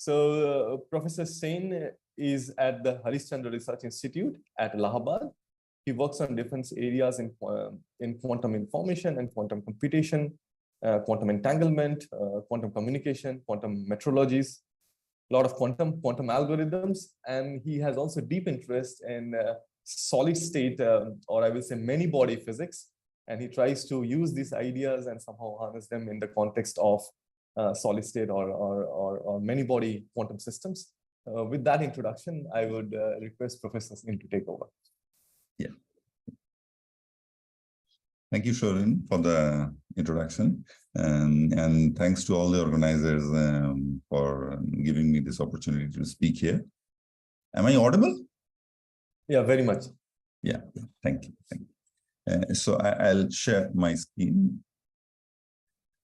Professor Sen is at the Harish Chandra Research Institute at Allahabad. He works on different areas in quantum information and quantum computation, quantum entanglement, quantum communication, quantum metrologies, a lot of quantum algorithms, and he has also deep interest in solid state, or I will say many body physics, and he tries to use these ideas and somehow harness them in the context of solid state or many body quantum systems. With that introduction, I would request Professor Sen to take over. Yeah. Thank you, Shorin, for the introduction. And thanks to all the organizers for giving me this opportunity to speak here. Am I audible? Yeah, very much. Yeah, thank you. Thank you. So I'll share my screen.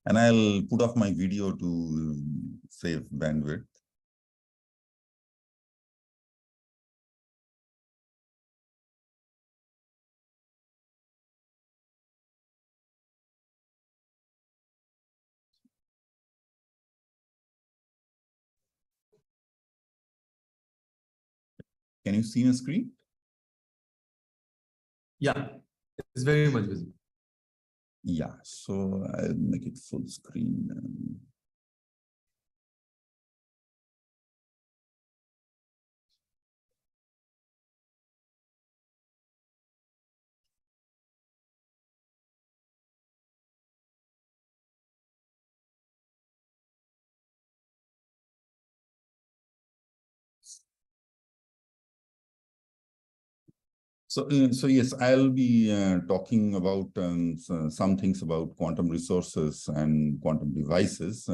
And I'll put off my video to save bandwidth. Can you see my screen? Yeah, it's very much visible. Yeah, so I'll make it full screen. So yes, I'll be talking about some things about quantum resources and quantum devices.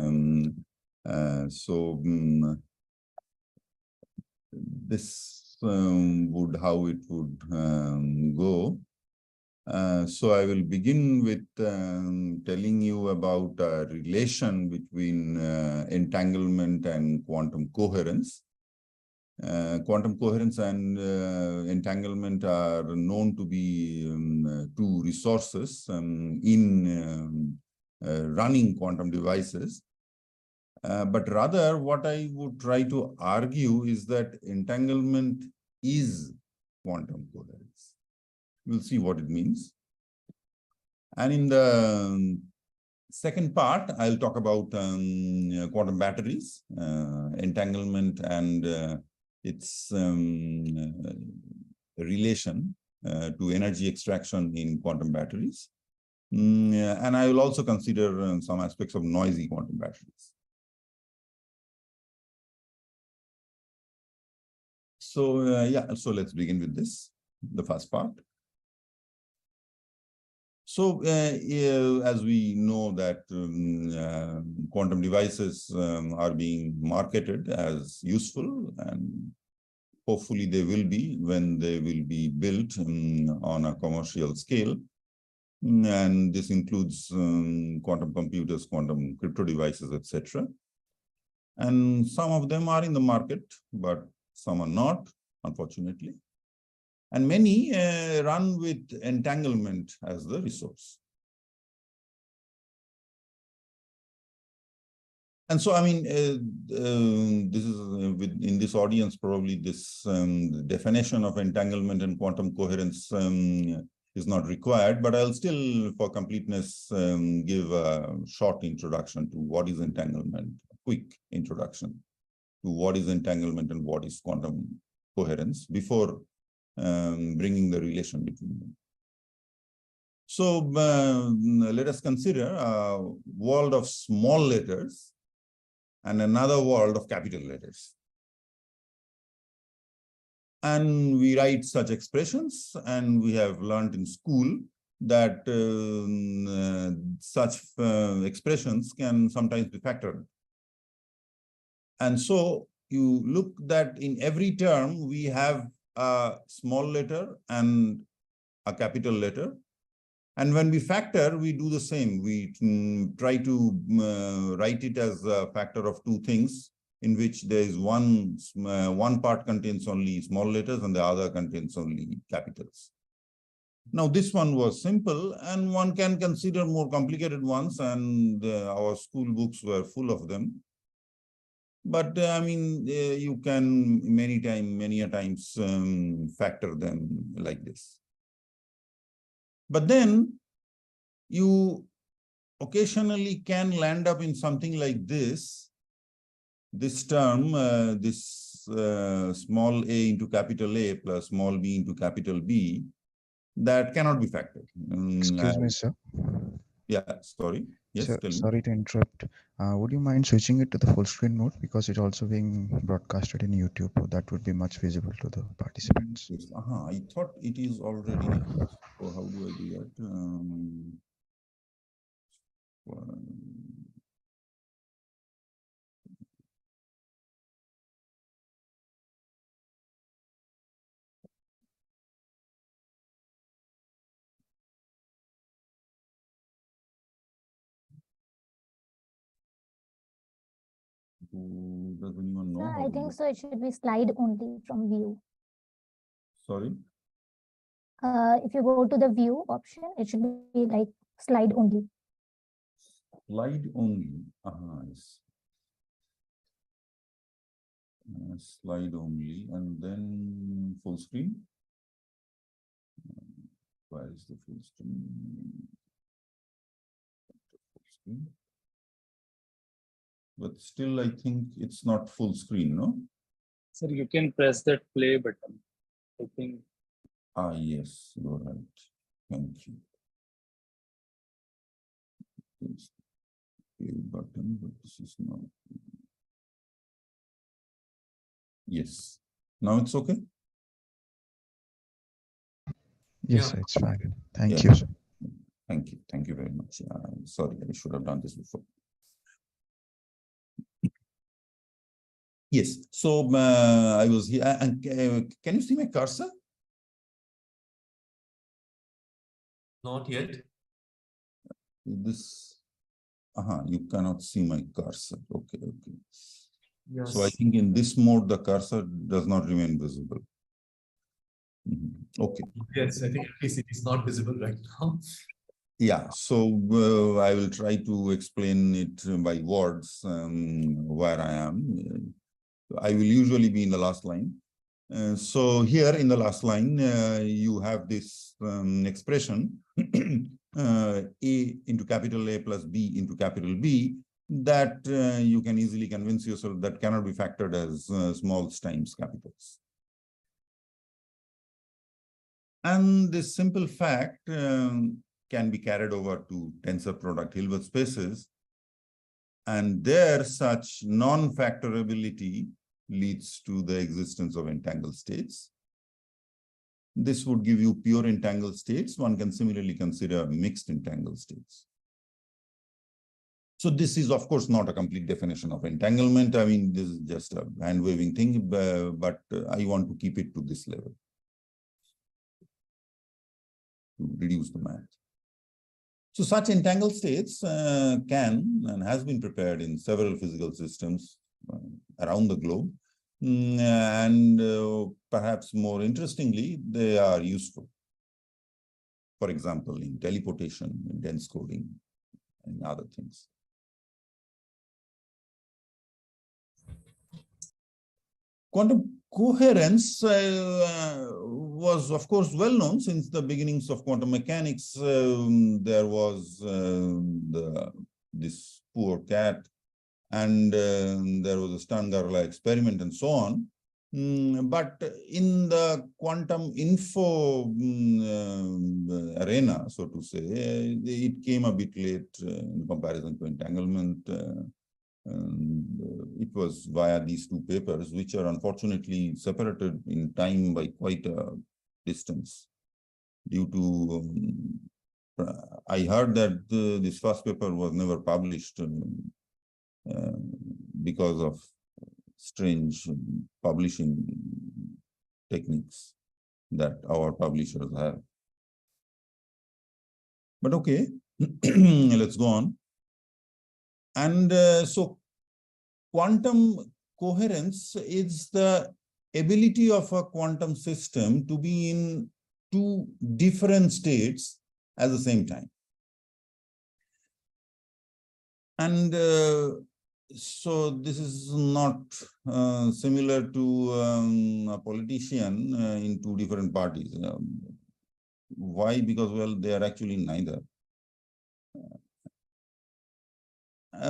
This would how it would go. So I will begin with telling you about a relation between entanglement and quantum coherence. Quantum coherence and entanglement are known to be two resources in running quantum devices. But rather, what I would try to argue is that entanglement is quantum coherence. We'll see what it means. And in the second part, I'll talk about quantum batteries, entanglement, and its relation to energy extraction in quantum batteries. And I will also consider some aspects of noisy quantum batteries. So yeah, so let's begin with this, the first part. So as we know that quantum devices are being marketed as useful, and hopefully they will be when they will be built on a commercial scale. And this includes quantum computers, quantum crypto devices, etc. And some of them are in the market, but some are not, unfortunately. And many run with entanglement as the resource. And so, I mean, this is in this audience, probably this definition of entanglement and quantum coherence is not required, but I'll still, for completeness, give a short introduction to what is entanglement, a quick introduction to what is entanglement and what is quantum coherence before bringing the relation between them. So let us consider a world of small letters and another world of capital letters. And we write such expressions, and we have learned in school that such expressions can sometimes be factored. And so you look that in every term, we have a small letter and a capital letter. And when we factor, we do the same. We try to write it as a factor of two things, in which there is one part contains only small letters and the other contains only capitals. Now, this one was simple, and one can consider more complicated ones, and our school books were full of them. But I mean, you can many a times factor them like this. But then you occasionally can land up in something like this term, this small a into capital A plus small b into capital B, that cannot be factored. Excuse me, sir. Yeah, sorry. Yes, Sir, tell me. sorry to interrupt. Would you mind switching it to the full screen mode, because it's also being broadcasted in YouTube? So that would be much visible to the participants. Yes. I thought it is already. So how do I do that? Does anyone know? I think so. It should be slide only from view. Sorry. If you go to the view option, it should be like slide only. Slide only. Yes. Slide only, and then full screen. Where is the full screen? Full screen. But still, I think it's not full screen, no? Sir, you can press that play button. I think. Yes, you're right. Thank you. This play button, but this is not. Yes. Now it's okay? Yes, Yeah. sir, it's fine. Thank Yeah. you, sir. Thank you. Thank you very much. Sorry, I should have done this before. Yes. So I was here. And can you see my cursor? Not yet. This. You cannot see my cursor. Okay. Yes. So I think in this mode, the cursor does not remain visible. Okay. Yes, I think at least it is not visible right now. Yeah, so I will try to explain it by words where I am. I will usually be in the last line. So here in the last line, you have this expression A into capital A plus B into capital B, that you can easily convince yourself that cannot be factored as smalls times capitals. And this simple fact can be carried over to tensor product Hilbert spaces, and there such non-factorability leads to the existence of entangled states. This would give you pure entangled states. One can similarly consider mixed entangled states. So this is, of course, not a complete definition of entanglement. I mean, this is just a hand-waving thing, but I want to keep it to this level to reduce the math. So such entangled states can and has been prepared in several physical systems around the globe. And perhaps more interestingly, they are useful. For example, in teleportation, in dense coding, and other things. Quantum coherence was, of course, well known since the beginnings of quantum mechanics. There was this poor cat, and there was a Stern-Gerlach experiment and so on. But in the quantum info arena, so to say, it came a bit late in comparison to entanglement. It was via these two papers, which are unfortunately separated in time by quite a distance. Due to, I heard that this first paper was never published because of strange publishing techniques that our publishers have. But okay, let's go on. And so quantum coherence is the ability of a quantum system to be in two different states at the same time. And So this is not similar to a politician in two different parties. Why? Because, well, they are actually neither.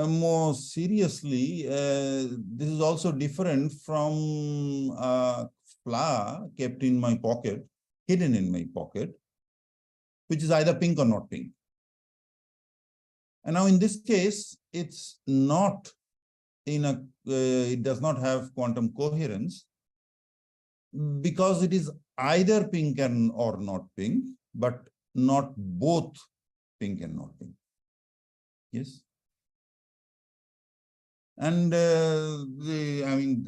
More seriously, this is also different from a flower kept in my pocket, hidden in my pocket, which is either pink or not pink. And now in this case, it's not in a, it does not have quantum coherence because it is either pink and or not pink, but not both pink and not pink. Yes. And I mean,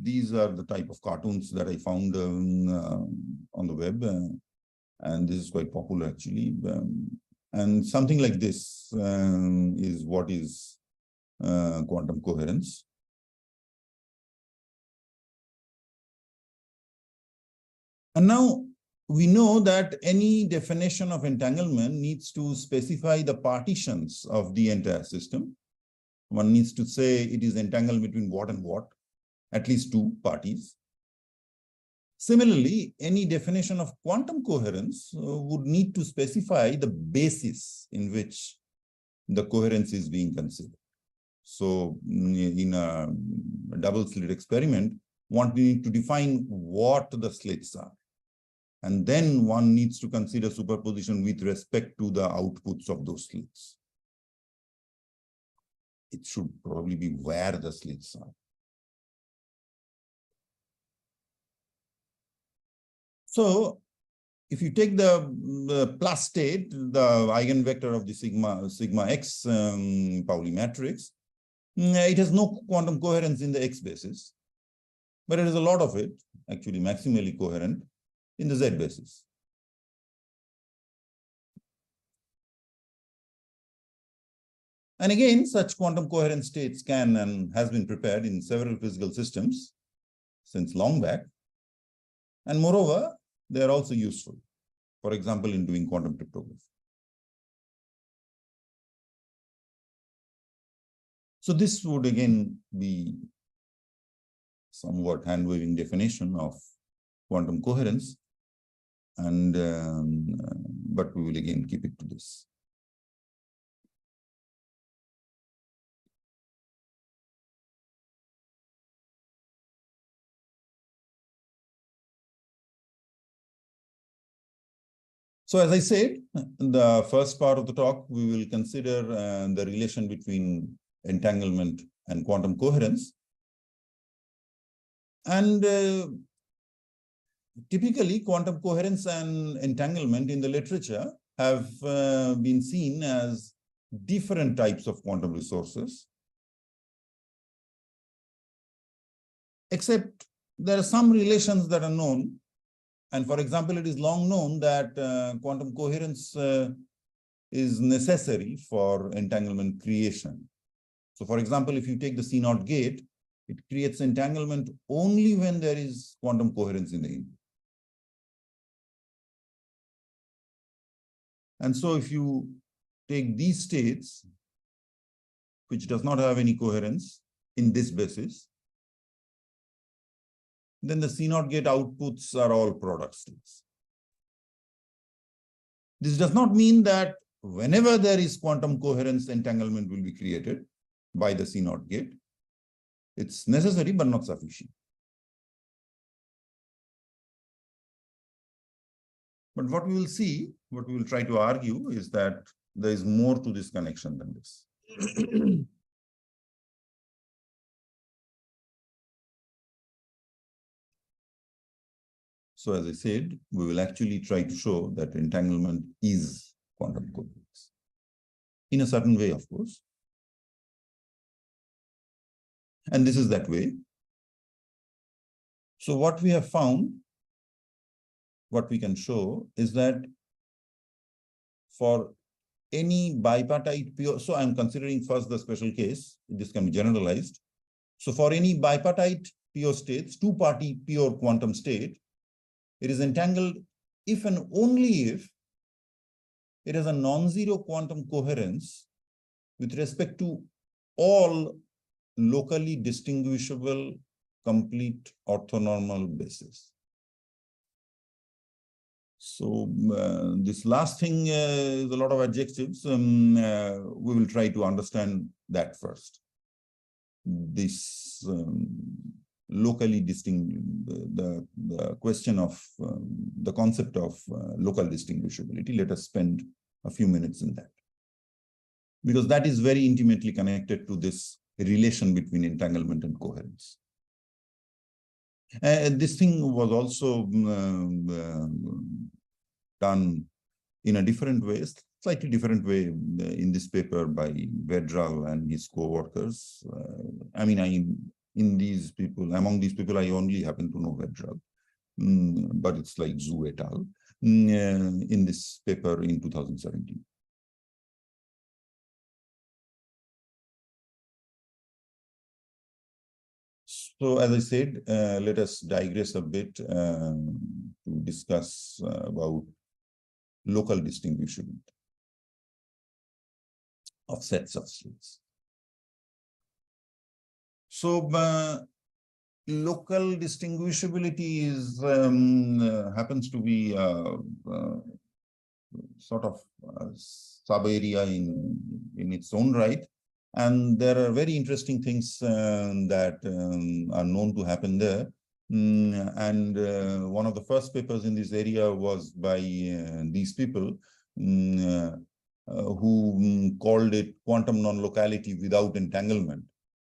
these are the type of cartoons that I found on the web, and this is quite popular actually. And something like this is what is quantum coherence. And now we know that any definition of entanglement needs to specify the partitions of the entire system. One needs to say it is entangled between what and what, at least two parties. Similarly, any definition of quantum coherence would need to specify the basis in which the coherence is being considered. So in a double slit experiment, one needs to define what the slits are. And then one needs to consider superposition with respect to the outputs of those slits. It should probably be where the slits are. So if you take the plus state, the eigenvector of the sigma x Pauli matrix, it has no quantum coherence in the x basis, but it has a lot of it, actually maximally coherent, in the z basis. And again, such quantum coherent states can and has been prepared in several physical systems since long back. And moreover, they are also useful, for example, in doing quantum cryptography. So this would again be somewhat hand-waving definition of quantum coherence, and but we will again keep it to this. So as I said, the first part of the talk, we will consider the relation between entanglement and quantum coherence. And typically, quantum coherence and entanglement in the literature have been seen as different types of quantum resources. Except there are some relations that are known. And for example, it is long known that quantum coherence is necessary for entanglement creation. So for example, if you take the C0 gate, it creates entanglement only when there is quantum coherence in the input. And so if you take these states, which does not have any coherence in this basis, then the C0 gate outputs are all product states. This does not mean that whenever there is quantum coherence, entanglement will be created by the C0 gate. It's necessary, but not sufficient. But what we will see, what we will try to argue is that there is more to this connection than this. So as I said, we will actually try to show that entanglement is quantum coherence. In a certain way, of course. And this is that way. So what we have found, what we can show is that for any bipartite pure, so I'm considering first the special case, this can be generalized. So for any bipartite pure states, two-party pure quantum state, it is entangled if and only if it has a non-zero quantum coherence with respect to all locally distinguishable complete orthonormal basis. So this last thing is a lot of adjectives. We will try to understand that first. This locally distinct, the question of the concept of local distinguishability. Let us spend a few minutes in that, because that is very intimately connected to this relation between entanglement and coherence. This thing was also done in a different way, slightly different way in this paper by Vedral and his co-workers. I mean, in these people, among these people, I only happen to know Vedral, but it's like Zhu et al. In this paper in 2017. So, as I said, let us digress a bit to discuss about local distinguishability of sets of states. So, local distinguishability is happens to be sort of a sub-area in its own right. And there are very interesting things that are known to happen there. And one of the first papers in this area was by these people who called it quantum non-locality without entanglement.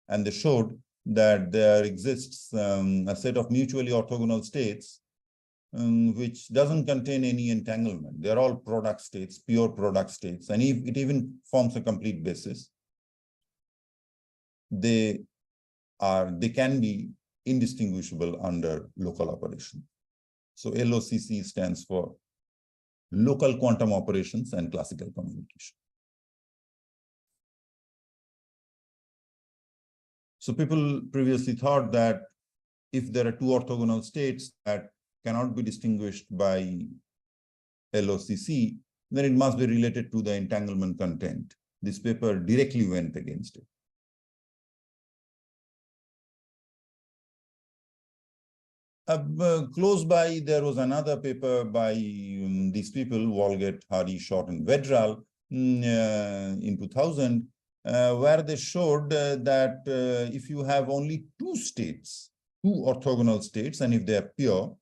And they showed that there exists a set of mutually orthogonal states which doesn't contain any entanglement. They're all product states, pure product states. And if it even forms a complete basis, they can be indistinguishable under local operation. So LOCC stands for local quantum operations and classical communication. So people previously thought that if there are two orthogonal states that cannot be distinguished by LOCC, then it must be related to the entanglement content. This paper directly went against it. Close by, there was another paper by these people, Walgett, Hari, Short, and Vedral in 2000, where they showed that if you have only two states, two orthogonal states, and if they are pure,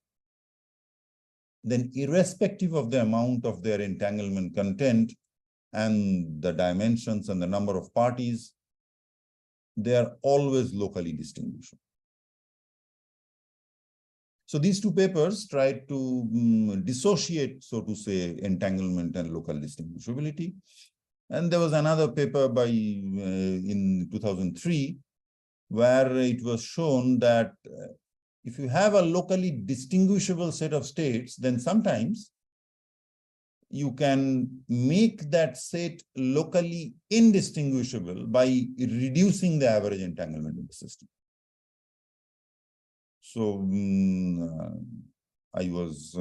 then irrespective of the amount of their entanglement content and the dimensions and the number of parties, they are always locally distinguishable. So these two papers tried to dissociate, so to say, entanglement and local distinguishability. And there was another paper by in 2003, where it was shown that if you have a locally distinguishable set of states, then sometimes you can make that set locally indistinguishable by reducing the average entanglement in the system. So I was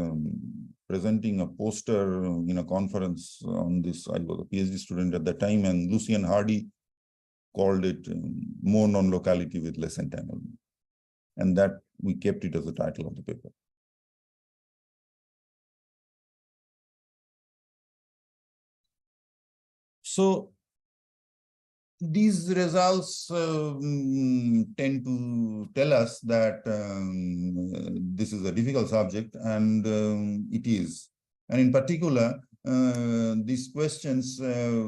presenting a poster in a conference on this. I was a PhD student at that time, and Lucian Hardy called it more non-locality with less entanglement. And that we kept it as the title of the paper. So these results tend to tell us that this is a difficult subject, and it is. And in particular, these questions,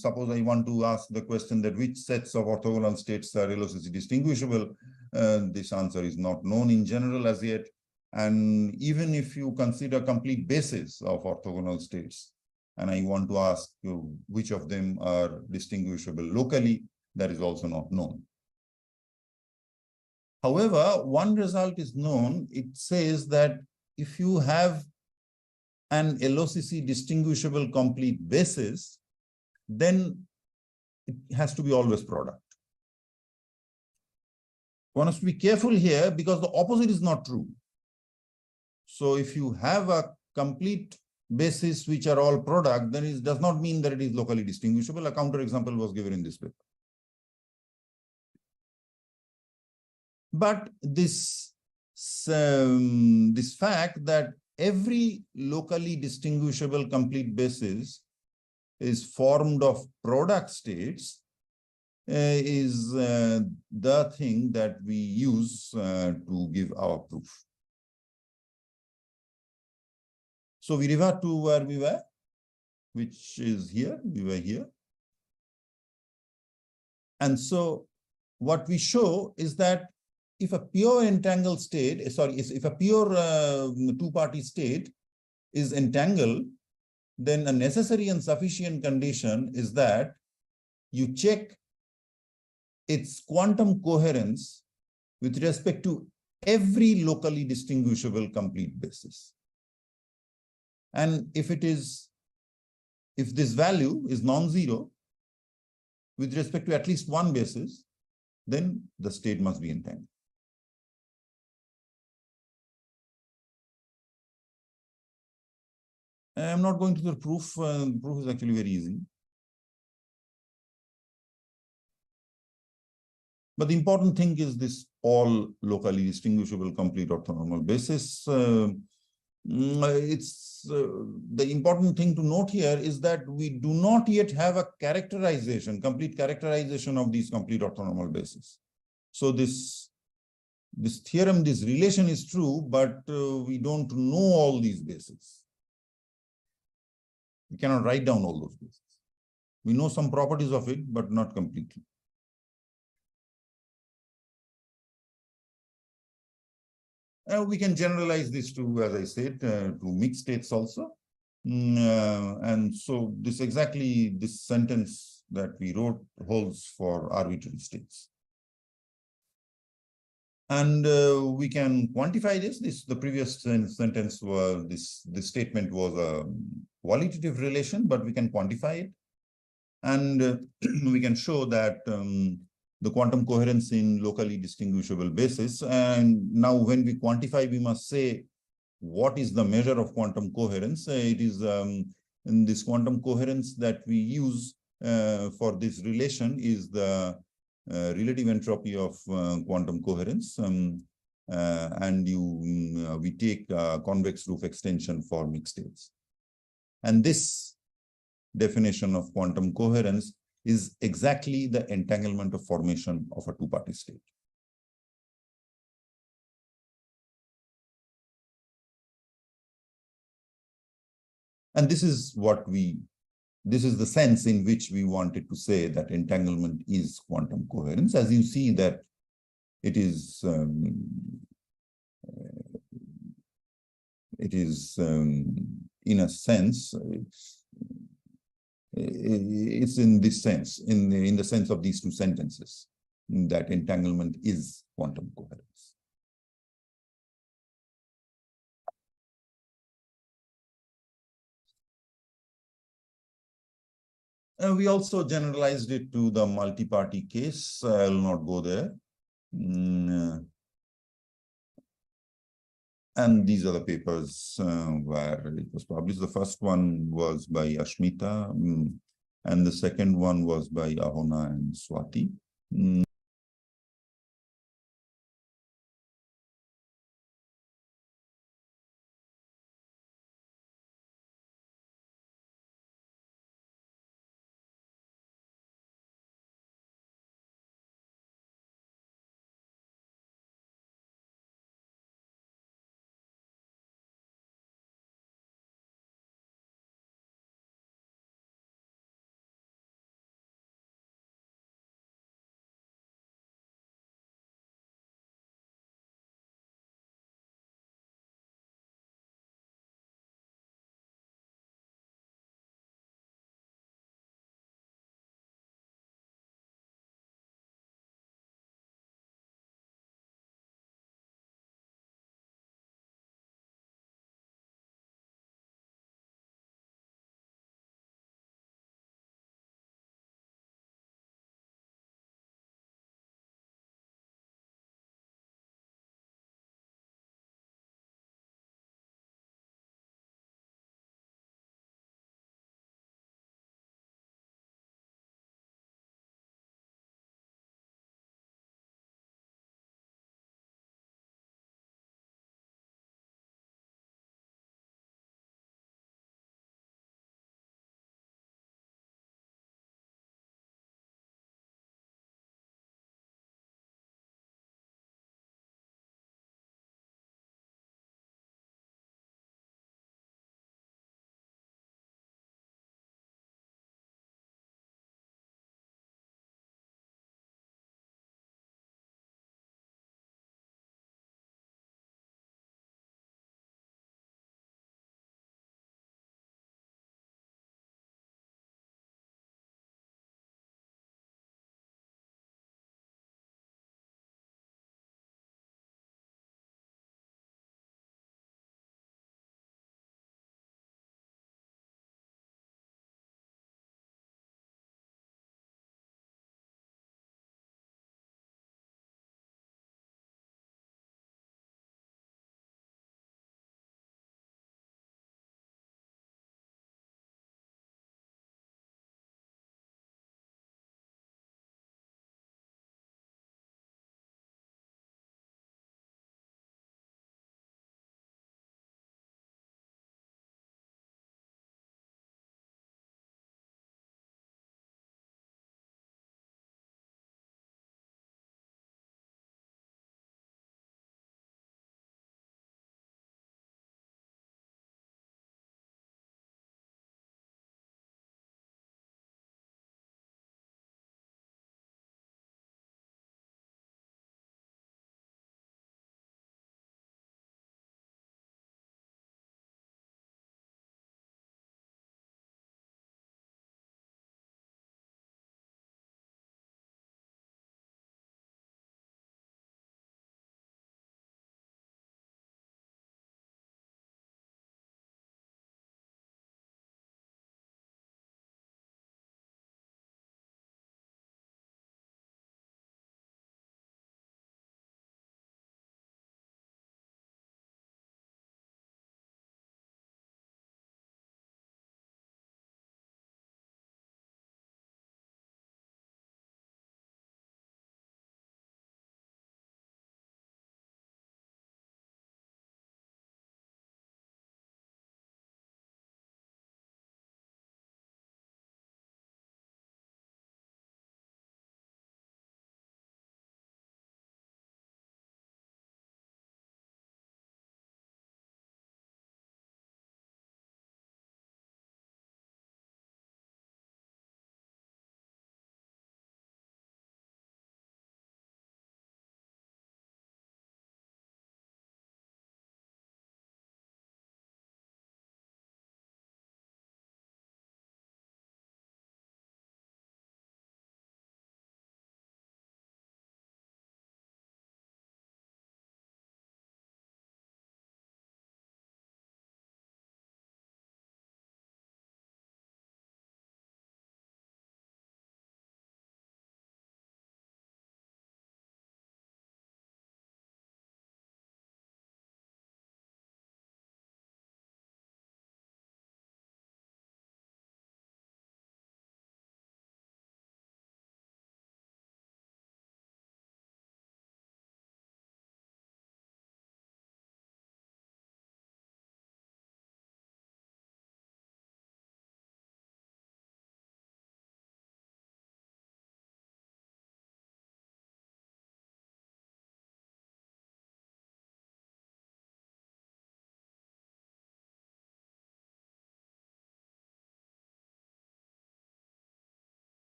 suppose I want to ask the question that which sets of orthogonal states are LOCC distinguishable, this answer is not known in general as yet. And even if you consider complete basis of orthogonal states, and I want to ask you which of them are distinguishable locally, that is also not known. However, one result is known. It says that if you have an LOCC distinguishable complete basis, then it has to be always product. One has to be careful here because the opposite is not true. So if you have a complete basis which are all product, then it does not mean that it is locally distinguishable. A counterexample was given in this paper. But this fact that every locally distinguishable complete basis is formed of product states is the thing that we use to give our proof. So we revert to where we were, which is here. We were here. And so what we show is that if a pure entangled state, if a pure two-party state is entangled, then a necessary and sufficient condition is that you check its quantum coherence with respect to every locally distinguishable complete basis. And if this value is non-zero with respect to at least one basis, then the state must be entangled. I'm not going to the proof. The proof is actually very easy. But the important thing is this all locally distinguishable complete orthonormal basis. The important thing to note here is that we do not yet have a complete characterization of these complete orthonormal bases. So this theorem, this relation is true, but we don't know all these bases. We cannot write down all those bases. We know some properties of it, but not completely. We can generalize this to, as I said, to mixed states also. And so this sentence that we wrote holds for arbitrary states. And we can quantify this. The previous sentence was, this statement was a qualitative relation, but we can quantify it. And we can show that the quantum coherence in locally distinguishable basis. And now when we quantify, we must say, what is the measure of quantum coherence? It is in this quantum coherence that we use for this relation is the relative entropy of quantum coherence. And we take convex roof extension for mixed states. And this definition of quantum coherence is exactly the entanglement of formation of a two-party state. And this is the sense in which we wanted to say that entanglement is quantum coherence. As you see that it is in a sense, it's in this sense, in the sense of these two sentences, that entanglement is quantum coherence. We also generalized it to the multi-party case. I will not go there. And these are the papers where it was published. The first one was by Ashmita, and the second one was by Ahona and Swati.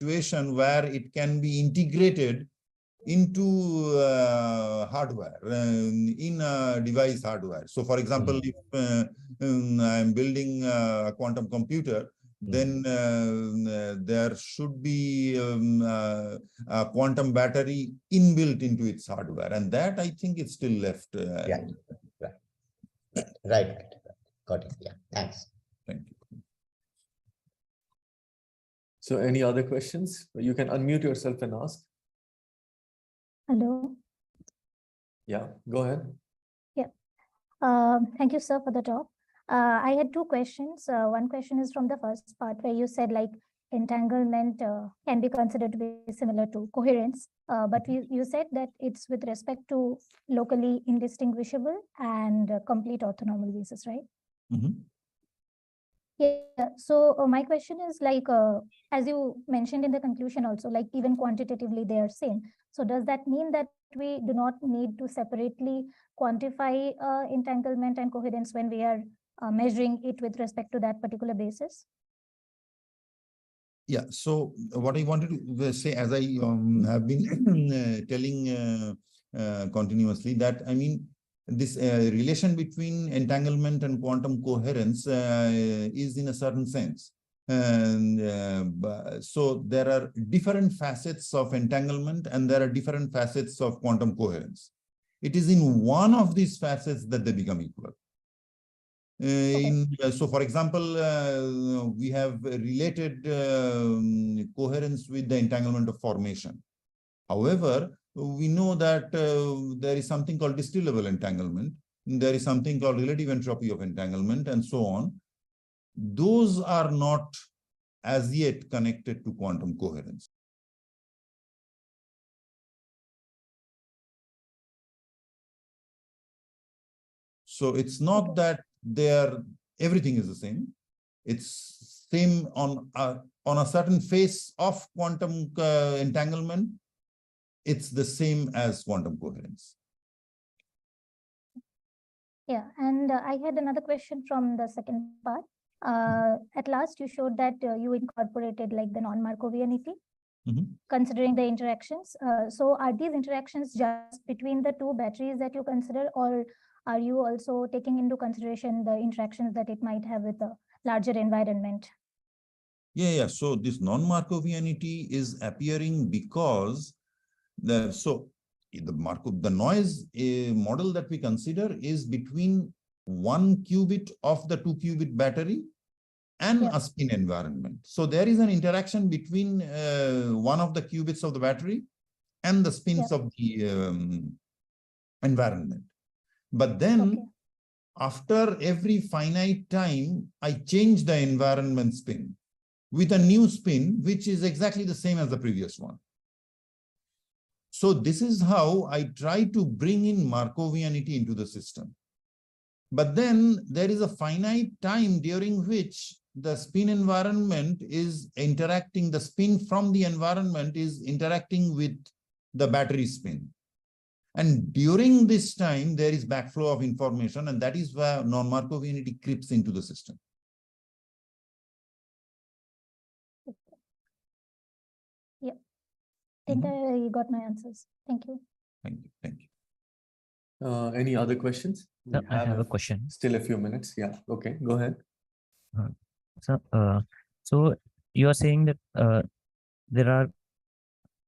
situation where it can be integrated into hardware, in device hardware. So for example, if I'm building a quantum computer, then there should be a quantum battery inbuilt into its hardware, and that I think is still left. Yeah, right. Got it. Yeah, thanks. Thank you. So any other questions? You can unmute yourself and ask. Hello. Yeah, go ahead. Thank you, sir, for the talk. I had two questions. One question is from the first part where you said like entanglement can be considered to be similar to coherence, but you said that it's with respect to locally indistinguishable and complete orthonormal basis, right? Yeah. So my question is like, as you mentioned in the conclusion also, like even quantitatively they are same. So does that mean that we do not need to separately quantify entanglement and coherence when we are measuring it with respect to that particular basis? Yeah, so what I wanted to say, as I have been telling continuously, that I mean, this relation between entanglement and quantum coherence is in a certain sense. And so there are different facets of entanglement and there are different facets of quantum coherence. It is in one of these facets that they become equal. So for example, we have related coherence with the entanglement of formation. However, we know that there is something called distillable entanglement. There is something called relative entropy of entanglement and so on. Those are not as yet connected to quantum coherence. So it's not that everything is the same. It's same on a certain phase of quantum entanglement. It's the same as quantum coherence. Yeah, and I had another question from the second part. At last, you showed that you incorporated like the non-Markovianity, considering the interactions. So are these interactions just between the two batteries that you consider, or are you also taking into consideration the interactions that it might have with the larger environment? Yeah. So this non-Markovianity is appearing because the noise model that we consider is between 1 qubit of the 2 qubit battery and a spin environment. So there is an interaction between one of the qubits of the battery and the spins of the environment. But then after every finite time, I change the environment spin with a new spin, which is exactly the same as the previous one. So this is how I try to bring in Markovianity into the system. But then there is a finite time during which the spin environment is interacting, the spin from the environment is interacting with the battery spin. And during this time, there is backflow of information, and that is where non-Markovianity creeps into the system. Yeah. I think I got my answers. Thank you. Thank you. Thank you. Any other questions? No, I have a question. Still a few minutes. Yeah. Okay. Go ahead. So you are saying that there are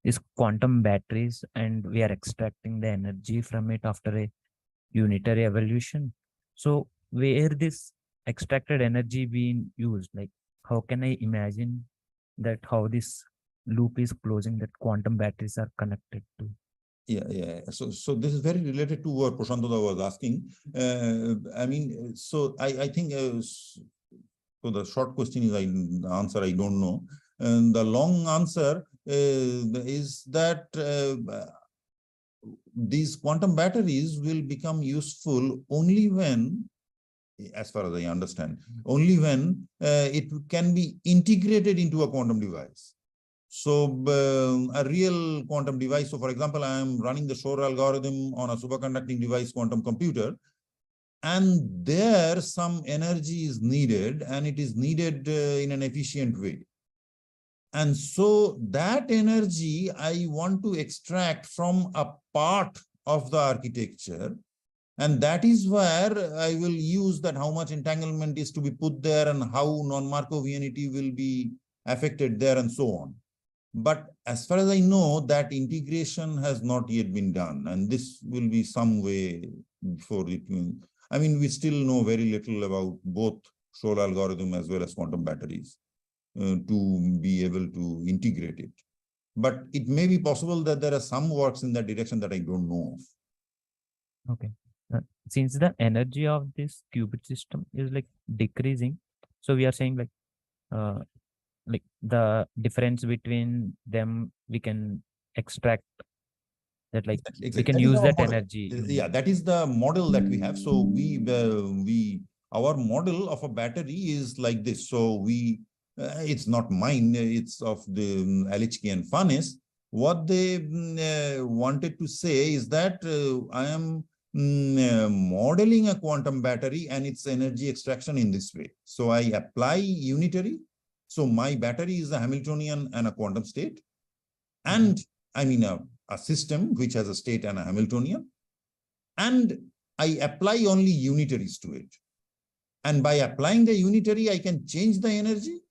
these quantum batteries and we are extracting the energy from it after a unitary evolution. So where this extracted energy being used, like how can I imagine that how this loop is closing, that quantum batteries are connected to? Yeah. So this is very related to what Prashantoda was asking. I mean, so I think so the short question is the answer I don't know. And the long answer is that these quantum batteries will become useful only when, as far as I understand, only when it can be integrated into a quantum device. So a real quantum device, so for example, I am running the Shor algorithm on a superconducting device quantum computer, and there some energy is needed, and it is needed in an efficient way. And so that energy I want to extract from a part of the architecture. And that is where I will use that how much entanglement is to be put there and how non-Markovianity will be affected there and so on. But as far as I know, that integration has not yet been done. And this will be some way before it will. I mean, we still know very little about both Scholl algorithm as well as quantum batteries to be able to integrate it. But it may be possible that there are some works in that direction that I don't know of. Okay. Since the energy of this qubit system is like decreasing, so we are saying like the difference between them we can extract that, like exactly. we can that use that model. energy. Yeah, that is the model that we have. So our model of a battery is like this. So it's not mine, it's of the Alichki and Fanes. What they wanted to say is that I am modeling a quantum battery and its energy extraction in this way. So I apply unitary. So my battery is a Hamiltonian and a quantum state. And I mean a system which has a state and a Hamiltonian. And I apply only unitaries to it. And by applying the unitary, I can change the energy.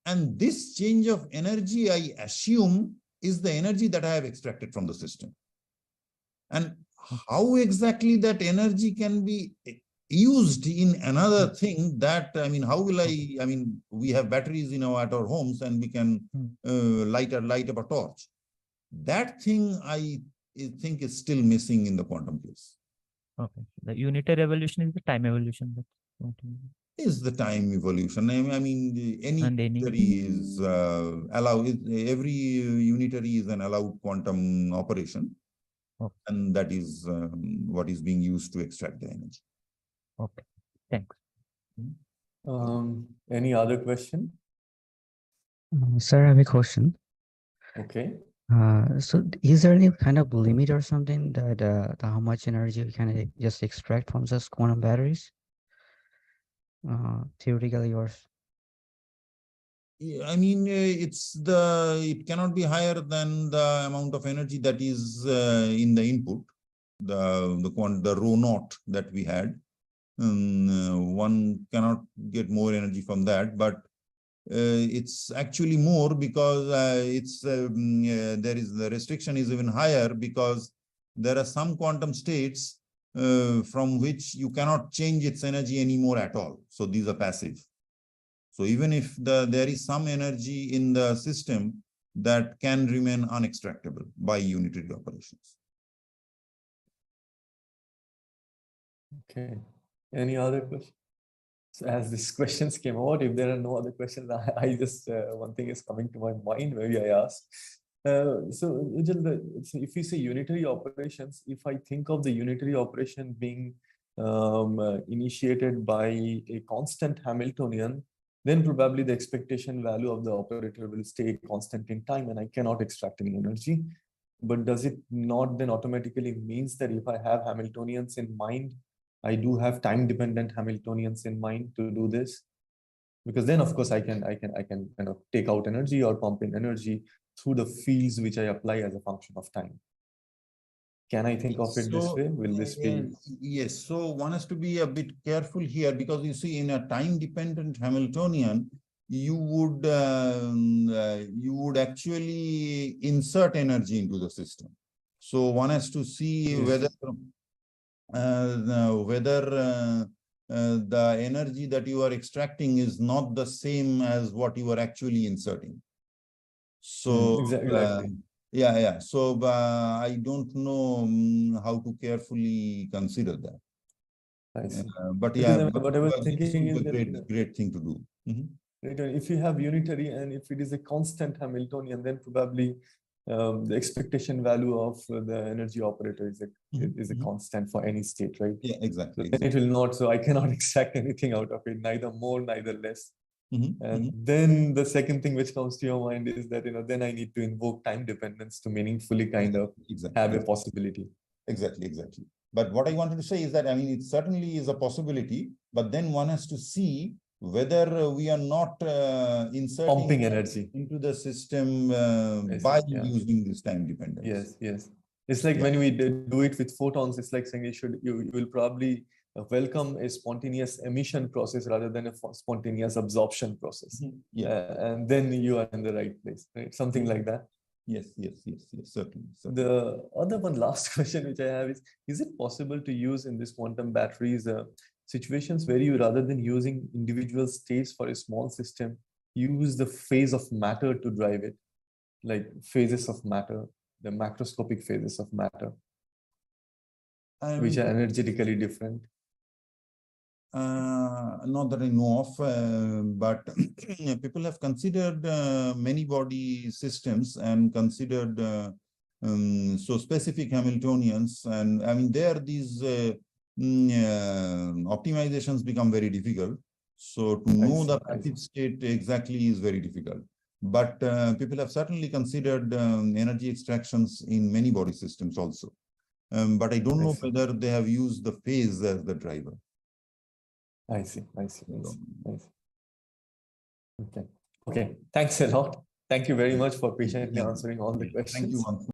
And this change of energy, I assume, is the energy that I have extracted from the system. And how exactly that energy can be used in another thing, that, I mean, how will I mean, we have batteries at our homes and we can light up a torch. That thing I think is still missing in the quantum case. Okay. The unitary evolution is the time evolution. Is the time evolution. I mean, any unitary is allowed. Every unitary is an allowed quantum operation. Okay. And that is what is being used to extract the energy. Okay, thanks. Any other question? Sir, I have a question. Okay. So is there any kind of limit or something that how much energy we can just extract from just quantum batteries? Theoretically yours. I mean, it cannot be higher than the amount of energy that is in the input, the rho naught that we had. One cannot get more energy from that, but it's actually more because there is the restriction is even higher because there are some quantum states from which you cannot change its energy anymore at all. So these are passive. So even if there is some energy in the system that can remain unextractable by unitary operations. Okay. Any other questions? So as these questions came out, if there are no other questions, I just one thing is coming to my mind. Maybe I ask. So if you say unitary operations, if I think of the unitary operation being initiated by a constant Hamiltonian, then probably the expectation value of the operator will stay constant in time and I cannot extract any energy. But does it not then automatically means that if I have Hamiltonians in mind, I do have time-dependent Hamiltonians in mind to do this? Because then, of course, I can kind of take out energy or pump in energy through the fields which I apply as a function of time. Can I think of it this way? Will this be? Yes. So one has to be a bit careful here because you see, in a time-dependent Hamiltonian, you would actually insert energy into the system. So one has to see whether the energy that you are extracting is not the same as what you are actually inserting. So exactly. Yeah. So I don't know how to carefully consider that. I see. But yeah, what I was thinking is a great thing to do. If you have unitary and if it is a constant Hamiltonian, then probably the expectation value of the energy operator is a constant for any state, right? Yeah, exactly. So then it will not. So I cannot extract anything out of it, neither more, neither less. And then the second thing which comes to your mind is that then I need to invoke time dependence to meaningfully kind of have a possibility. Exactly. But what I wanted to say is that, I mean, it certainly is a possibility, but then one has to see whether we are not inserting Pumping energy into the system Yes, by yeah. using this time dependence. Yes, yes. It's like Yeah. when we do it with photons, it's like saying you will probably welcome a spontaneous emission process rather than a spontaneous absorption process. Yeah. And then you are in the right place, right? Something like that. Yes, certainly. The other one last question which I have is it possible to use in this quantum batteries situations where you, rather than using individual states for a small system, use the phase of matter to drive it, like phases of matter, the macroscopic phases of matter, which are energetically different? Not that I know of, but people have considered many body systems and considered so specific Hamiltonians, and I mean there these optimizations become very difficult. So to know the passive state exactly is very difficult. But people have certainly considered energy extractions in many body systems also. But I don't know whether they have used the phase as the driver. I see. Okay. Thanks a lot. Thank you very much for patiently answering all the questions. Thank you once more.